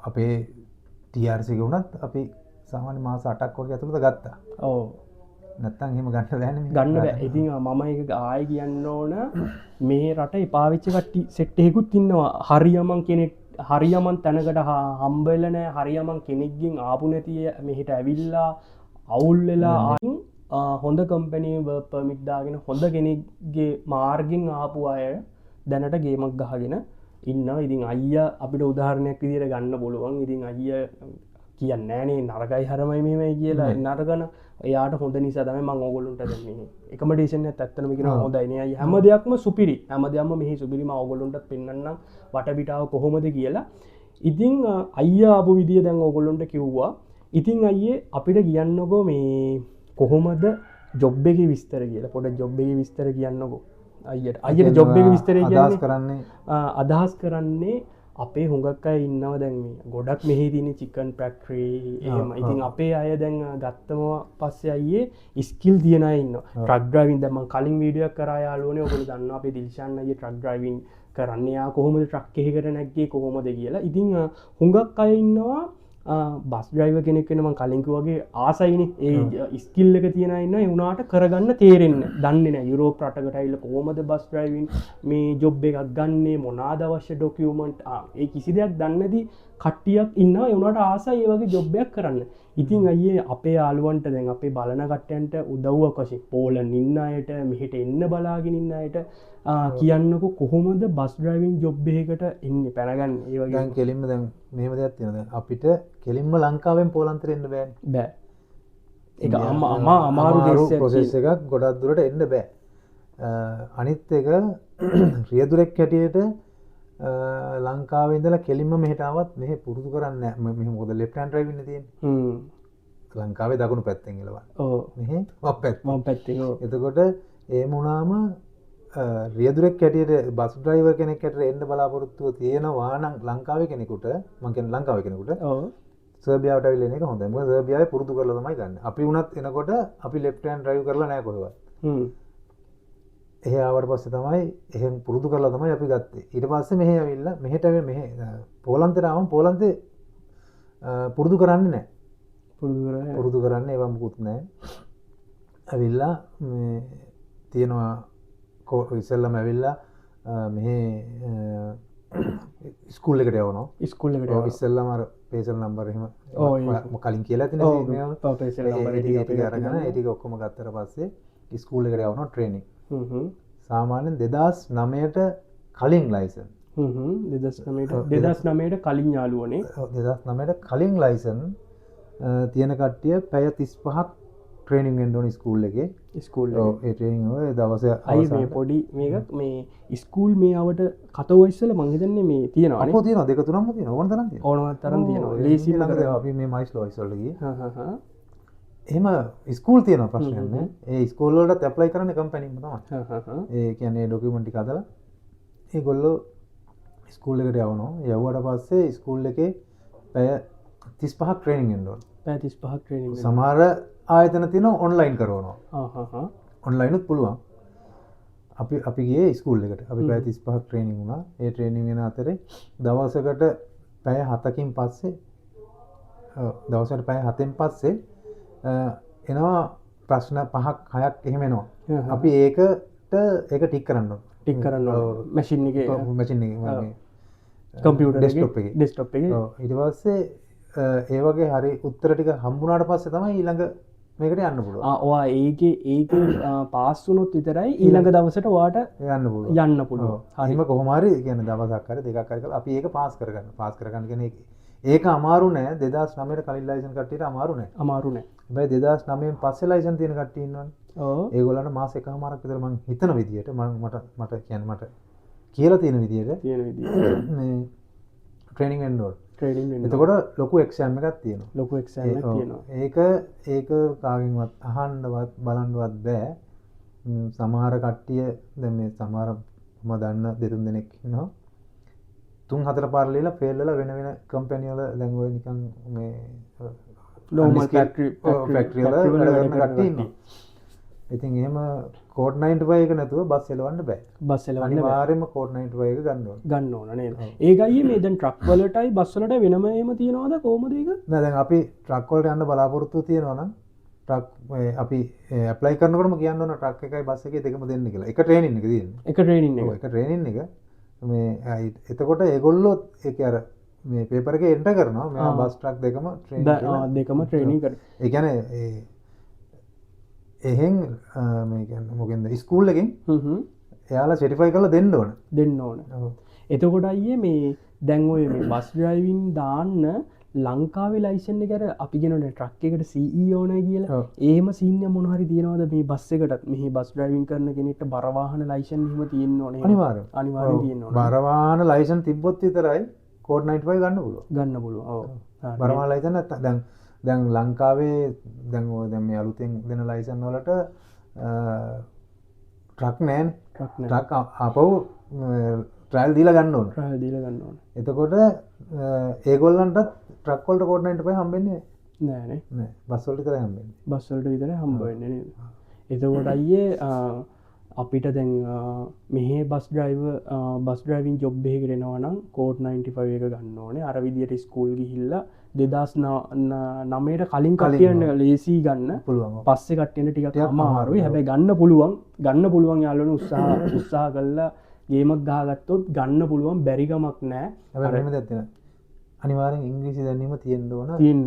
අපේ TRC එක වුණත් අපි සාමාන්‍ය මාස 8ක් වගේ ඇතුළත ගත්තා. ඔව්. නැත්තම් එහෙම ගන්න බෑනේ. ගන්න බෑ. ඉතින් මම ඒක ආයෙ කියන්න ඕන මේ රට එපා වෙච්ච කට්ටි සෙට් එකකුත් ඉන්නවා. හරියමන් කෙනෙක් හරියමන් තැනකට හම්බෙලා නැහැ. හරියමන් කෙනෙක්ගෙන් ආපු නැති මෙහෙට ඇවිල්ලා අවුල් වෙලා ආයින් හොඳ කම්පැනි වර්ක් පර්මිට් දාගෙන හොඳ කෙනෙක්ගේ මාර්ගෙන් ආපු අය දැනට ගේමක් ගහගෙන ඉන්නවා. ඉතින් අයියා අපිට උදාහරණයක් විදිහට ගන්න පුළුවන්. ඉතින් අයියා කියන්නේ නෑනේ නරකයි හරමයි මෙහෙමයි කියලා නරකන එයාට හොඳ නිසා තමයි මම ඕගොල්ලන්ට දෙන්නේ. එකමඩේෂන් එකත් ඇත්තටම කියනවා හොඳයි නේ අයියා. හැම දෙයක්ම සුපිරි. හැම දෙයක්ම මෙහි සුපිරි. මම ඕගොල්ලන්ට පෙන්නන්නම් වටපිටාව කොහොමද කියලා. ඉතින් අයියා ආපු විදිය දැන් ඕගොල්ලන්ට කිව්වා. ඉතින් අයියේ අපිට කියන්නකෝ මේ කොහොමද ජොබ් එකේ විස්තර කියලා. පොඩ්ඩක් ජොබ් එකේ විස්තර කියන්නකෝ. අයියට ජොබ් එකේ විස්තරය කියන්නේ අදහස් කරන්නේ අපේ හුඟක් අය ඉන්නවා දැන් මේ ගොඩක් මෙහි තියෙන චිකන් ෆැක්ටරි එහෙම. ඉතින් අපේ අය දැන් ගත්තම පස්සේ අයියේ ස්කිල් තියන අය ඉන්නවා. ට්‍රක් ඩ්‍රයිවිං දැන් මම කලින් වීඩියෝ එකක් කරා යාළුවනේ ඔයගොල්ලෝ දන්නවා අපේ දිල්ෂාන් අයියේ ට්‍රක් ඩ්‍රයිවිං කරන්නේ. යා කොහොමද ට්‍රක් එකකට නැග්ගේ කොහොමද කියලා. ඉතින් හුඟක් අය ඉන්නවා බස් ඩ්‍රයිවර් කෙනෙක් වෙන මම කලින් කිව්වාගේ ආසයිනේ ඒ ස්කිල් එක තියන අය ඉන්නවා. ඒ උනාට කරගන්න තේරෙන්නේ දන්නේ නැහැ. යුරෝප් රටකට ඇවිල්ලා කොහොමද බස් ඩ්‍රයිවිං මේ ජොබ් එකක් ගන්නේ මොනවාද අවශ්‍ය ඩොකියුමන්ට් ඒ කිසි දෙයක් දන්නේ නැති කට්ටියක් ඉන්නවා. ඒ උනාට ආසයි ඒ වගේ ජොබ් එකක් කරන්න. ඉතින් අයියේ අපේ යාළුවන්ට දැන් අපේ බලන කට්ටියන්ට උදව්වක් වශයෙන් පෝලන් ඉන්න අයට මෙහෙට එන්න බලාගෙන ඉන්න අයට කියන්නකො කොහොමද බස් ඩ්‍රයිවිං ජොබ් එකකට එන්නේ පැනගන්න. ඒ වගේ දැන් කෙලින්ම දැන් මෙහෙම දෙයක් තියෙනවා. දැන් අපිට කෙලින්ම ලංකාවෙන් පෝලන්තෙට එන්න බෑනේ. බෑ. ඒක අමාරු ප්‍රොසෙස් එකක් ගොඩක් දුරට එන්න බෑ. අනිත් එක රියදුරෙක් හැටියට ලංකාවේ ඉඳලා කෙලින්ම මෙහෙට ආවත් මෙහෙ පුරුදු කරන්නේ නැහැ. මෙහෙ මොකද ලෙෆ්ට් හෑන්ඩ් ඩ්‍රයිවිං නේ තියෙන්නේ. ලංකාවේ දකුණු පැත්තෙන් එලවන්න. ඔව්. මෙහෙ වම් පැත්තෙන්. ඔව්. එතකොට ඒ වුණාම රියදුරෙක් හැටියට බස් ඩ්‍රයිවර් කෙනෙක් හැටියට එන්න බලාපොරොත්තුව තියෙනවා නම් ලංකාවේ කෙනෙකුට මම කියන්නේ ලංකාවේ කෙනෙකුට ඔව් සර්බියාවට ඇවිල්ලා එන එක හොඳයි. මොකද සර්බියාවේ පුරුදු කරලා තමයි ගන්න. අපි වුණත් එනකොට අපි ලෙෆ්ට් හෑන්ඩ් ඩ්‍රයිව් කරලා නැහැ කොහෙවත්. එහෙ ආවට පස්සේ තමයි එහෙන් පුරුදු කරලා තමයි අපි ගත්තේ. ඊට පස්සේ මෙහෙ ඇවිල්ලා මෙහෙට මෙහෙ පෝලන්තේට ආවම පෝලන්තේ පුරුදු කරන්නේ නැහැ. පුරුදු කරන්නේ ඒවා මුකුත් නැහැ. ඇවිල්ලා මේ තියෙනවා ඉස්සෙල්ලම ඇවිල්ලා මෙහෙ ස්කූල් එකට යවනවා. ස්කූල් එකට යවනවා. ඉස්සෙල්ලම අර පේසල් නම්බර් එහෙම කලින් කියලා තියෙනවා. ඔව් පේසල් නම්බර් ටික අරගෙන ඒ ටික ඔක්කොම ගත්තට පස්සේ ස්කූල් එකට යවනවා ට්‍රේනින්. සාමාන්‍යයෙන් 2009ට කලින් ලයිසන්. 2009ට කලින් යාළුවනේ. 2009ට කලින් ලයිසන් තියෙන කට්ටිය පැය 35ක් ට්‍රේනින් වෙන්න ඕනේ ස්කූල් එකේ. ස්කූල් ඒ ට්‍රේනින් වල දවසේ අයි මේ පොඩි මේක මේ ස්කූල් මේ අවට කතව ඉස්සෙල්ලා මං හිතන්නේ මේ තියෙනවා නේ. අපෝ තියෙනවා දෙක තුනක්ම තියෙනවා. ඕන තරම් තියෙනවා. ඕනම තරම් තියෙනවා. ලේසි ළඟද අපි මේ මයිස් ලොයිස් වලට ගියේ. එහෙම ස්කූල් තියෙනවා ප්‍රශ්නයක් නෑ. ඒ ස්කූල් වලට ඇප්ලයි කරන්නේ කම්පැනිම තමයි. ඒ කියන්නේ ඩොකියුමන්ට් ටික හදලා ඒගොල්ලෝ ස්කූල් එකට යවනවා. යවුවට පස්සේ ස්කූල් එකේ පැය 35ක් ට්‍රේනින් වෙන්න ඕන. පැය 35ක් ට්‍රේනින්. සමහර ආයතන තියෙනවා ඔන්ලයින් කරනවා. ඔන්ලයිනුත් පුළුවන්. අපි ගියේ ස්කූල් එකට. අපි පැය 35ක් ට්‍රේනින් වුණා. ඒ ට්‍රේනින් වෙන අතරේ දවසකට පැය 7කින් පස්සේ දවසකට පැය 7න් පස්සේ එනවා ප්‍රශ්න 5ක් 6ක් එහෙම එනවා. අපි ඒකට ඒක ටික් කරන්න ටික් කරන්න මැෂින් එක මැසින් කම්පියුටර් ඩෙස්ක්ටොප් එකේ. ඩෙස්ක්ටොප් එක ඊට පස්සේ ඒ වගේ හරි උත්තර ටික හම්බුනාට පස්සේ තමයි ඊළඟ මේකට යන්න පුළුවන්. ඔයා ඒක පාස් වුණොත් විතරයි ඊළඟ දවසට වාට යන්න පුළුවන්. යන්න පුළුවන්. හරිම කොහොම හරි කියන්නේ දවසක් හරි දෙකක් හරි කරලා අපි ඒක පාස් කරගන්න. පාස් කරගන්න කියන්නේ ඒක අමාරු නෑ. 2009 ට කලින් ලයිසන් කට්ටියට අමාරු නෑ. අමාරු නෑ. හැබැයි 2009 පස්සේ ලයිසන් තියෙන කට්ටිය ඉන්නවනේ. ඔව්. ඒගොල්ලන්ට මාස එකමාරක් විතර මම හිතන විදියට මට කියන්නේ මට කියලා තියෙන විදියට මේ ට්‍රේනින් වෙන්න ඕන. ට්‍රේනින් වෙන්න. එතකොට ලොකු එක්සෑම් එකක් තියෙනවා. ලොකු එක්සෑම් එකක් තියෙනවා. ඒක කාගෙන්වත් අහන්නවත් බලන්නවත් බෑ. සමහර කට්ටිය දැන් මේ සමහර මම දන්න දෙතුන් දෙනෙක් ඉන්නවා. 3-4 පාර ලියලා ෆේල් වෙලා වෙන කම්පැනි වල දැන් ඔය නිකන් මේ normal factory වල වැඩ කරන කට්ටිය ඉන්නවා. ඉතින් එහෙම කෝඩ් 95 එක නැතුව බස් එලවන්න බෑ. බස් එලවන්න අනිවාර්යයෙන්ම කෝඩ් 95 එක ගන්න ඕන නේද? ඒකයි මේ දැන් ට්‍රක් වලටයි බස් වලට වෙනම එහෙම තියනවද කොහොමද ඒක? නෑ දැන් අපි ට්‍රක් වලට යන්න බලාපොරොත්තු තියෙනවා නම් ට්‍රක් අපි ඇප්ලයි කරනකොටම කියන්න ඕන ට්‍රක් එකයි බස් එකයි දෙකම දෙන්න කියලා. එක ට්‍රේනින් එක තියෙන්නේ. එක ට්‍රේනින් එක. එක ට්‍රේනින් එක මේ එතකොට ඒගොල්ලෝ ඒක අර මේ පේපර් එකේ එන්ටර් කරනවා. මෙයා බස් ට්‍රක් දෙකම දෙකම ට්‍රේනින් කරනවා. ඒ කියන්නේ එහෙන් මේ කියන්නේ මොකෙන්ද ස්කූල් එකෙන් එයාලා සර්ටිෆයි කරලා දෙන්න ඕන. එතකොට අයියේ මේ දැන් ඔය මේ බස් ඩ්‍රයිවිං දාන්න ලංකාවේ ලයිසන් එක අර අපි කියනනේ ට්‍රක් එකට CEO ඕනේ කියලා. එහෙම සීන් එක මොන හරි තියනවද මේ බස් එකටත් මෙහි බස් ඩ්‍රයිවිං කරන කෙනෙක්ට බර වාහන ලයිසන් එහෙම තියෙන්න ඕනේ. අනිවාර්යෙන් තියෙන්න ඕනේ. බර වාහන ලයිසන් තිබ්බොත් විතරයි කෝඩ් 95 ගන්න පුළුවන්. ගන්න පුළුවන්. ඔව්. බර වාහන ලයිසන් නැත්නම් දැන් ලංකාවේ දැන් ඔය දැන් මේ අලුතෙන් දෙන ලයිසන් වලට ට්‍රක් නෑනේ. ට්‍රක් ආපහු ට්‍රයිල් දීලා ගන්න ඕන. එතකොට ඒගොල්ලන්ටත් ට්‍රක් වලට කෝඩ් 95 හම්බෙන්නේ නෑනේ. නෑ. බස් වලට විතරයි හම්බෙන්නේ. බස් වලට විතරයි හම්බ වෙන්නේ නේද? එතකොට අයියේ අපිට දැන් මෙහි බස් ඩ්‍රයිවිං ජොබ් එකකට එනවා නම් කෝඩ් 95 එක ගන්න ඕනේ. අර විදියට ස්කූල් ගිහිල්ලා 2009ට කලින් කට්ටියන්ට ලේසි ගන්න පුළුවන්. පස්සේ කට්ටියන්ට ටිකක් අමාරුයි. හැබැයි ගන්න පුළුවන් යාළුවනේ උත්සාහ කළා ගේමක් ගහගත්තොත් ගන්න පුළුවන් බැරි කමක් නැහැ. හැබැයි මෙහෙම දෙයක් තියෙනවා. අනිවාර්යෙන් ඉංග්‍රීසි දැනීම තියෙන්න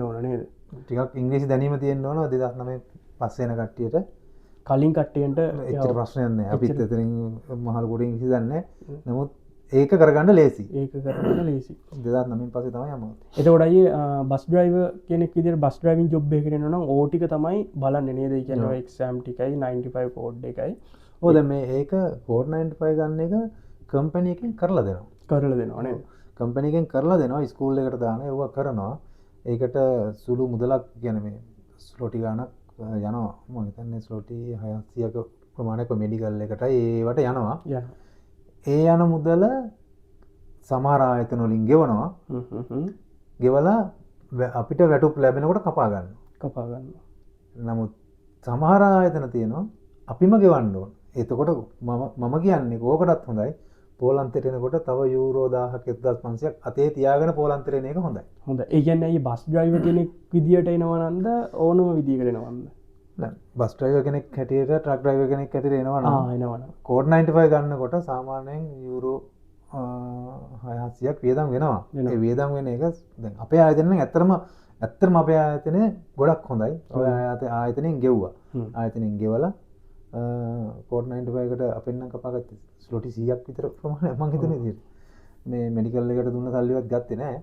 ඕන නේද? ටිකක් ඉංග්‍රීසි දැනීම තියෙන්න ඕන 2009 පස්සේ එන කට්ටියට. කලින් කට්ටියන්ට එච්චර ප්‍රශ්නයක් නැහැ. අපිත් එතනින් මහලු කොට ඉංග්‍රීසි දන්නේ නැහැ. නමුත් ඒක කරගන්න ලේසි. 2009 පස්සේ තමයි යමු. එතකොට අයියේ බස් ඩ්‍රයිවර් කෙනෙක් විදිහට බස් ඩ්‍රයිවිං ජොබ් එකකට එනවා නම් ඕ ටික තමයි බලන්නේ නේද? ඒ කියන්නේ එක්සෑම් ටිකයි 95 කෝඩ් එකයි. ඔව් දැන් මේ ඒක කෝඩ් 95 ගන්න එක කම්පැනි එකෙන් කරලා දෙනවා නේද? කම්පැනි එකෙන් කරලා දෙනවා ස්කූල් එකට දාන ඒවා කරනවා. ඒකට සුළු මුදලක් කියන්නේ මේ ස්ලොටි ගානක් යනවා. මම හිතන්නේ ස්ලොටි 600ක ප්‍රමාණයක මෙඩිකල් එකටයි ඒවට යනවා. ඒ යන මුදල සමහර ආයතන වලින් ගෙවනවා. ගෙවලා අපිට වැටුප් ලැබෙනකොට කපා ගන්නවා. නමුත් සමහර ආයතන තියෙනවා අපිම ගෙවන්න ඕන. එතකොට මම කියන්නේ ඕකටත් හොඳයි. පෝලන්තයට එනකොට තව යූරෝ 1000ක 1500ක් අතේ තියාගෙන පෝලන්තයට එන එක හොඳයි. ඒ කියන්නේ අය බස් ඩ්‍රයිවර් කෙනෙක් විදියට එනවා නන්ද ඕනම විදියකට එනවද? නෑ බස් ඩ්‍රයිවර් කෙනෙක් හැටියට ට්‍රක් ඩ්‍රයිවර් කෙනෙක් හැටියට එනවනම් කෝඩ් 95 ගන්නකොට සාමාන්‍යයෙන් යූරෝ 600ක් වියදම් වෙනවා. ඒ වියදම් වෙන එක දැන් අපේ ආයතන නම් ඇත්තටම අපේ ආයතනේ ගොඩක් හොඳයි. ඔය ආයතනෙන් ගෙව්වා. ආයතනෙන් ගෙවලා කෝඩ් 95 කට අපෙන් නම් කපාගත්තේ ස්ලොටි 100ක් විතර ප්‍රමාණයක් මං හිතන්නේ ඉතින්. මේ මෙඩිකල් එකට දුන්න සල්ලිවත් ගත්තේ නෑ.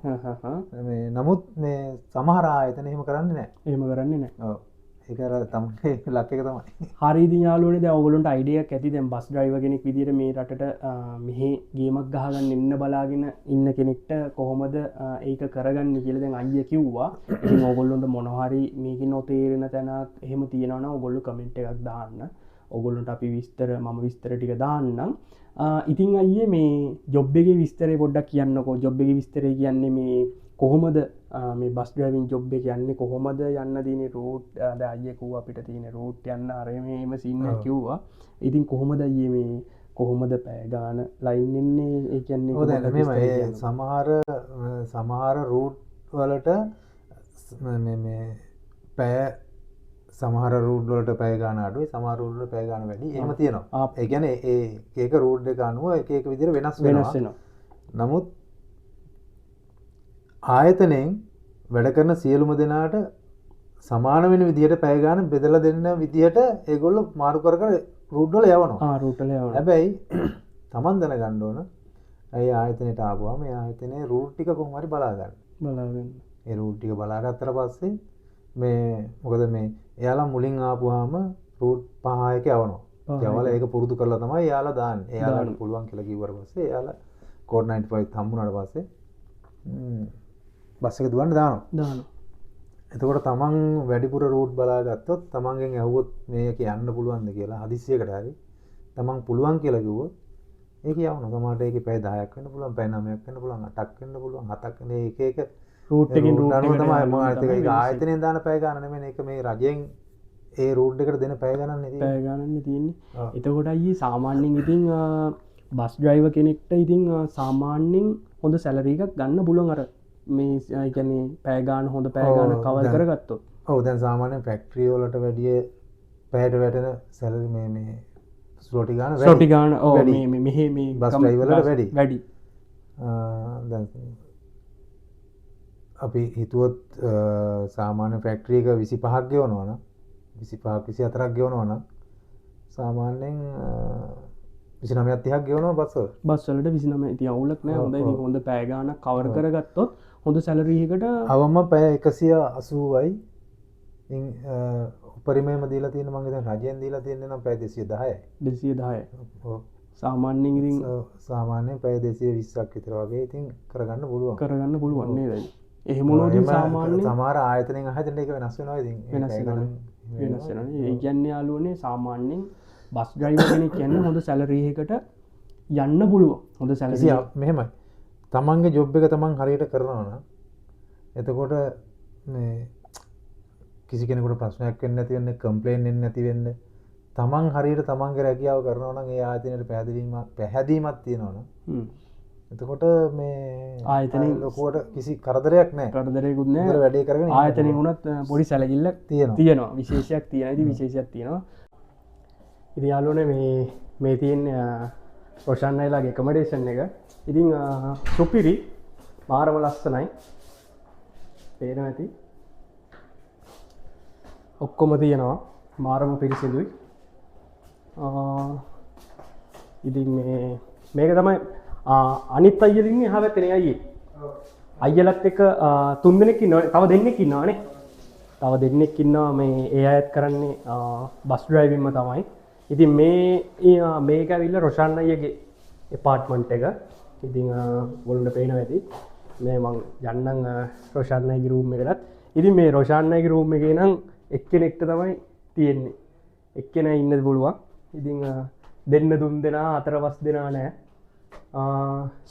මේ නමුත් මේ සමහර ආයතන එහෙම කරන්නේ නෑ. ඔව්. ඒක අර තමයි ලක් එක තමයි. හරි ඉතින් යාළුවනේ දැන් ඔයගොල්ලන්ට අයිඩියා එකක් ඇති දැන් බස් ඩ්‍රයිවර් කෙනෙක් විදියට මේ රටට මෙහි ගේමක් ගහගන්න ඉන්න බලාගෙන ඉන්න කෙනෙක්ට කොහොමද ඒක කරගන්නේ කියලා දැන් අයියා කිව්වා. ඉතින් ඔයගොල්ලන්ට මොන හරි මේකේ නොතේරෙන තැනක් එහෙම තියෙනවා නම් ඔයගොල්ලෝ කමෙන්ට් එකක් දාන්න. ඔයගොල්ලන්ට අපි මම විස්තර ටික දාන්නම්. ඉතින් අයියේ මේ ජොබ් එකේ විස්තරේ පොඩ්ඩක් කියන්නකෝ. ජොබ් එකේ විස්තරේ කියන්නේ මේ කොහොමද මේ බස් ඩ්‍රයිවිං ජොබ් එක යන්නේ කොහොමද යන්න තියෙන රූට් දැන් අයියේ කිව්වා අපිට තියෙන රූට් යන්න අර මේම සීන් එක කිව්වා. ඉතින් කොහොමද අයියේ මේ කොහොමද පැය ගාන ලයින් එන්නේ ඒ කියන්නේ ඔව් දැන් මේ සමහර රූට් වලට මේ පැය සමහර රූට් වලට පැය ගාන අඩුයි සමහර රූට් වලට පැය ගාන වැඩි. එහෙම තියෙනවා. ඒ කියන්නේ ඒ එක රූට් එක අනුව එක එක විදිහට වෙනස් වෙනවා. නමුත් ආයතනයෙන් වැඩ කරන සියලුම දෙනාට සමාන වෙන විදිහට පැය ගාන බෙදලා දෙන්න විදිහට ඒගොල්ලෝ මාරු කර කර රූට් වල යවනවා. රූට් වල යවනවා. හැබැයි Taman දැනගන්න ඕන ඒ ආයතනයට ආවම ඒ ආයතනයේ රූට් ටික කොහොම හරි බලා ගන්න. ඒ රූට් ටික බලාගත්තට පස්සේ මේ මොකද මේ එයාලා මුලින් ආපුවාම රූට් 5 යවනවා. ඒවල ඒක පුරුදු කරලා තමයි එයාලා දාන්නේ. එයාලට පුළුවන් කියලා කිව්වට පස්සේ එයාලා කෝඩ් 95 හම්බුනාට පස්සේ බස් එක දුවන්න දානවා. එතකොට තමන් වැඩිපුර රූට් බලාගත්තොත් තමන්ගෙන් ඇහුවොත් මේක යන්න පුළුවන්ද කියලා හදිස්සියකට හරි තමන් පුළුවන් කියලා කිව්වොත් ඒක යවනවා. සමහරට ඒකේ පැය 10ක් වෙන්න පුළුවන්, පැය 9ක් වෙන්න පුළුවන්, 8ක් වෙන්න පුළුවන්, 7ක් වෙන එක එක රූට් එකකින් රූට් එකට තමයි මොකක්ද ඒක ආයතනයෙන් දාන පැය ගන්න නෙමෙයි. ඒක මේ රජයෙන් ඒ රූට් එකට දෙන පැය ගණන් නෙදී. පැය ගණන් තියෙන්නේ. එතකොට අයියේ සාමාන්‍යයෙන් ඉතින් බස් ඩ්‍රයිවර් කෙනෙක්ට ඉතින් සාමාන්‍යයෙන් හොඳ සැලරි එකක් ගන්න පුළුවන් අර මේ කියන්නේ පැය ගන්න හොඳ පැය ගන්න කවර් කරගත්තොත්. ඔව් දැන් සාමාන්‍යයෙන් ෆැක්ටරි වලට වැඩිය පැයට වැටෙන සැලරි මේ ස්ලොටි ගන්න ඔව් මේ මෙහි මේ බස් ඩ්‍රයිවර් වලට වැඩි. දැන් අපි හිතුවොත් සාමාන්‍ය ෆැක්ටරි එක 25ක් ගෙවනවා නම් 25ක් 24ක් ගෙවනවා නම් සාමාන්‍යයෙන් 29ක් 30ක් ගෙවනවා බස් වල. බස් වලට 29 ඉතින් අවුලක් නෑ. හොඳයි ඉතින් හොඳ පැය ගානක් කවර් කරගත්තොත් හොඳ සැලරි එකකට අවම පැය 180යි. ඉතින් උපරිමයෙන්ම දීලා තියෙන මම දැන් රජයෙන් දීලා තියෙන්නේ නම් පැය 210යි. 210යි. ඔව්. සාමාන්‍යයෙන් ඉතින් සාමාන්‍යයෙන් පැය 220ක් විතර වගේ ඉතින් කරගන්න පුළුවන් නේද? එහෙම වුණොත් සාමාන්‍යයෙන් සමහර ආයතනෙන් ආයතනට ඒක වෙනස් වෙනවා ඉතින්. වෙනස් වෙනවා. ඒ කියන්නේ යාළුවනේ සාමාන්‍යයෙන් බස් ඩ්‍රයිවර් කෙනෙක් කියන්නේ හොඳ සැලරි එකකට යන්න පුළුවන්. හොඳ සැලරි මෙහෙමයි. තමන්ගේ ජොබ් එක තමන් හරියට කරනවා නම් එතකොට මේ කිසි කෙනෙකුට ප්‍රශ්නයක් වෙන්නේ නැති වෙන්නේ, කම්ප්ලේන් එන්නේ නැති වෙන්නේ. තමන් හරියට තමන්ගේ රැකියාව කරනවා නම් ඒ ආයතනයේ පැහැදීමක් තියෙනවා නම් එතකොට මේ ආයතනයේ ලොකුවට කිසි කරදරයක් නැහැ. කරදරයක්වත් නැහැ. වැඩේ කරගෙන ආයතනයේ වුණත් පොඩි සැලකිල්ලක් තියෙනවා. විශේෂයක් තියෙනවා. ඉතින් විශේෂයක් තියෙනවා. ඉතින් යාළුවනේ මේ තියෙන රොෂාන් අයලාගේ එකමඩේෂන් එක ඉතින් සුපිරි මාරම ලස්සනයි. පේනවා ඇති. ඔක්කොම තියෙනවා. මාරම පිරිසිදුයි. ඉතින් මේක තමයි අනිත් අයියලින් එහා පැත්තේ අයියේ. අයියලත් එක්ක තුන් දෙනෙක් ඉන්නවා. තව දෙන්නෙක් ඉන්නවානේ. තව දෙන්නෙක් ඉන්නවා මේ ඒ අයත් කරන්නේ බස් ඩ්‍රයිවින්ම තමයි. ඉතින් මේක ඇවිල්ලා රොෂාන් අයියගේ එපාර්ට්මන්ට් එක. ඉතින් ඔයගොල්ලන්ට පේනවා ඇති. මේ මං යන්නම් රොෂාන් අයියගේ රූම් එකටත්. ඉතින් මේ රොෂාන් අයියගේ රූම් එකේ නම් එක්කෙනෙක්ට තමයි තියෙන්නේ. එක්කෙනා ඉන්නද පුළුවන්. ඉතින් දෙන්න තුන් දෙනා හතර පහ දෙනා නෑ.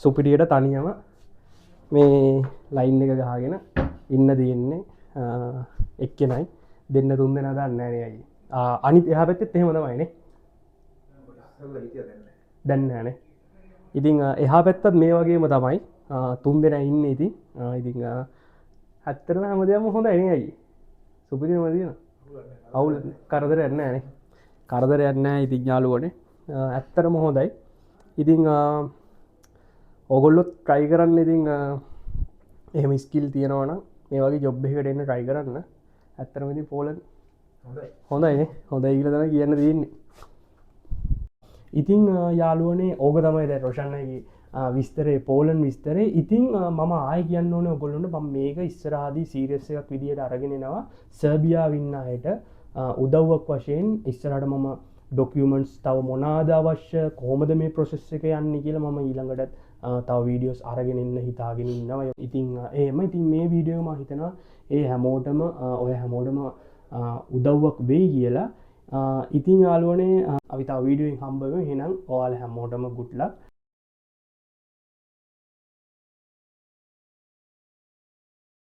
සුපිරියට තනියම මේ ලයින් එක ගහගෙන ඉන්න තියෙන්නේ එක්කෙනයි. දෙන්න තුන් දෙනා දන්නේ නෑ නේ. අනිත් එහා පැත්තෙත් එහෙම තමයිනේ. දැන් නෑනේ. ඉතින් එහා පැත්තත් මේ වගේම තමයි තුන් දෙනා ඉන්නේ. ඉතින් ඇත්තටම හැමදේම හොඳයි නේ අයියේ. සුපිරිම තියෙනවා. අවුල් කරදරයක් නෑනේ. කරදරයක් නෑ. ඉතින් යාළුවනේ ඇත්තටම හොඳයි. ඉතින් ඔයගොල්ලොත් try කරන්න. ඉතින් එහෙම ස්කිල් තියෙනවා නම් මේ වගේ ජොබ් එකකට එන්න try කරන්න. ඇත්තටම ඉතින් පෝලන්ඩ් හොඳයිනේ. හොඳයි කියලා තමයි කියන්න තියෙන්නේ. ඉතින් යාළුවනේ ඕක තමයි දැන් රොෂාන් අයිගේ විස්තරේ, පෝලන්ඩ් විස්තරේ. ඉතින් මම ආයෙ කියන්න ඕනේ ඔයගොල්ලන්ට මම මේක ඉස්සරහදී සීරියස් එකක් විදියට අරගෙන එනවා. සර්බියාවේ ඉන්න අයට උදව්වක් වශයෙන් ඉස්සරහට මම ඩොකියුමන්ට්ස් තව මොනවාද අවශ්‍ය, කොහොමද මේ ප්‍රොසෙස් එක යන්නේ කියලා මම ඊළඟට තව වීඩියෝස් අරගෙන ඉන්න හිතාගෙන ඉන්නවා. ඉතින් එහෙම ඉතින් මේ වීඩියෝ එක මම හිතනවා ඒ හැමෝටම ඔය හැමෝටම උදව්වක් වෙයි කියලා. ඉතින් යාළුවනේ අපි තව වීඩියෝ එකකින් හම්බ වෙමු. එහෙනම් ඔයාලා හැමෝටම good luck.